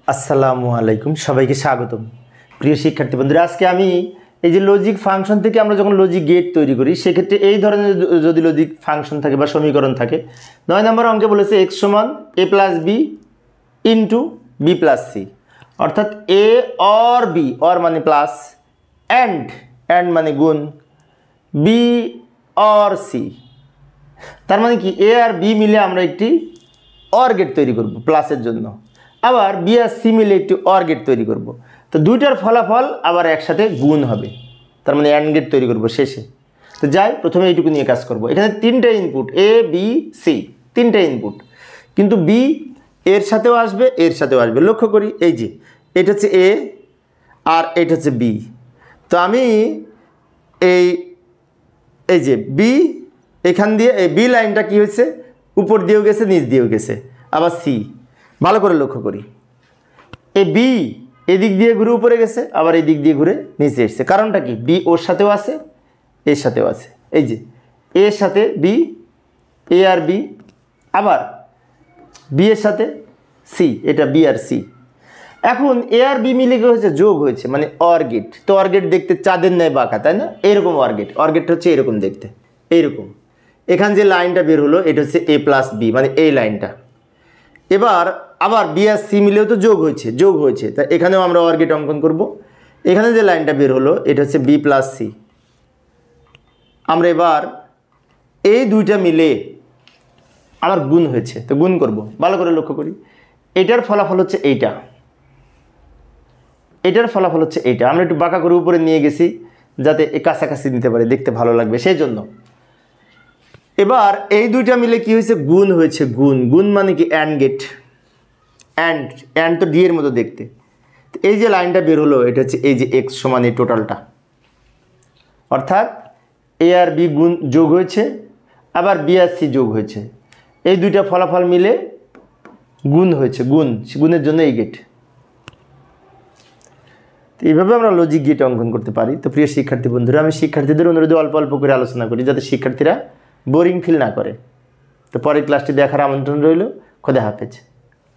আসসালামু আলাইকুম, সবাইকে স্বাগতম। প্রিয় শিক্ষার্থী বন্ধুরা, আজকে আমি এই যে লজিক ফাংশন থেকে আমরা যখন লজিক গেট তৈরি করি, সেক্ষেত্রে এই ধরনের যদি লজিক ফাংশন থাকে বা সমীকরণ থাকে, 9 নম্বর অঙ্কে বলেছে x সমান a plus B into B plus C, অর্থাৎ এ অর বি, অর মানে প্লাস, অ্যান্ড মানে গুণ, বি অর সি, তার মানে কি এ আর বি মিলে আমরা একটি অর গেট তৈরি করব প্লাসের জন্য, আবার বি আর সি মিলে একটি অর গেট তৈরি করব। তো দুইটার ফলাফল আবার একসাথে গুণ হবে, তার মানে অ্যান্ড গেট তৈরি করব শেষে। তো যাই, প্রথমে এইটুকু নিয়ে কাজ করব। এখানে তিনটা ইনপুট এ বি সি, তিনটা ইনপুট, কিন্তু বি এর সাথেও আসবে, এর সাথেও আসবে। লক্ষ্য করি, এই যে এটা হচ্ছে এ আর এটা হচ্ছে বি। তো আমি এই যে বি, এখান দিয়ে এই বি লাইনটা কি হয়েছে, উপর দিয়েও গেছে, নিচ দিয়েও গেছে। আবার সি, ভালো করে লক্ষ্য করি, এই বি এদিক দিয়ে ঘুরে উপরে গেছে, আবার এই দিক দিয়ে ঘুরে নিচে এসছে। কারণটা কি, বি ওর সাথেও আছে, এর সাথেও আছে। এই যে এর সাথে বি, এ আর বি, আবার বি এর সাথে সি, এটা বি আর সি। এখন এ আর বি মিলে হয়েছে, যোগ হয়েছে, মানে অর গেট। তো অর গেট দেখতে চাঁদের ন্যায় বাঁকা, তাই না? এইরকম অর গেট, অর গেটটা হচ্ছে এরকম দেখতে, এইরকম। এখান যে লাইনটা বের হলো, এটা হচ্ছে এ প্লাস বি, মানে এই লাইনটা। এবার আবার বি আর সি মিলেও তো যোগ হয়েছে, তা এখানেও আমরা অর গেট অঙ্কন করব। এখানে যে লাইনটা বের হলো, এটা হচ্ছে বি প্লাস সি। আমরা এবার এই দুইটা মিলে আবার গুণ হয়েছে, তো গুণ করব। ভালো করে লক্ষ্য করি, এটার ফলাফল হচ্ছে এইটা, এটার ফলাফল হচ্ছে এইটা। আমরা একটু বাঁকা করে উপরে নিয়ে গেছি, যাতে কাছাকাছি নিতে পারে, দেখতে ভালো লাগবে সেই জন্য। এবার এই দুইটা মিলে কি হয়েছে, গুণ হয়েছে। গুণ মানে কি অ্যান্ড গেট, অ্যান্ড তো ডি এর মতো দেখতে। এই যে লাইনটা বের হলো, এটা হচ্ছে এই যে এক্স সমান এই টোটালটা, অর্থাৎ এ আর বি গুণ যোগ হয়েছে, আবার বি আর সি যোগ হয়েছে। এই দুইটা ফলাফল মিলে গুণ হয়েছে, গুণের জন্য এই গেট। তো এইভাবে আমরা লজিক গেট অঙ্কন করতে পারি। তো প্রিয় শিক্ষার্থী বন্ধুরা, আমি শিক্ষার্থীদের অনুরোধে অল্প অল্প করে আলোচনা করি, যাতে শিক্ষার্থীরা বোরিং ফিল না করে। তো পরের ক্লাসটি দেখার আমন্ত্রণ রইল। খোদা হাফেজ।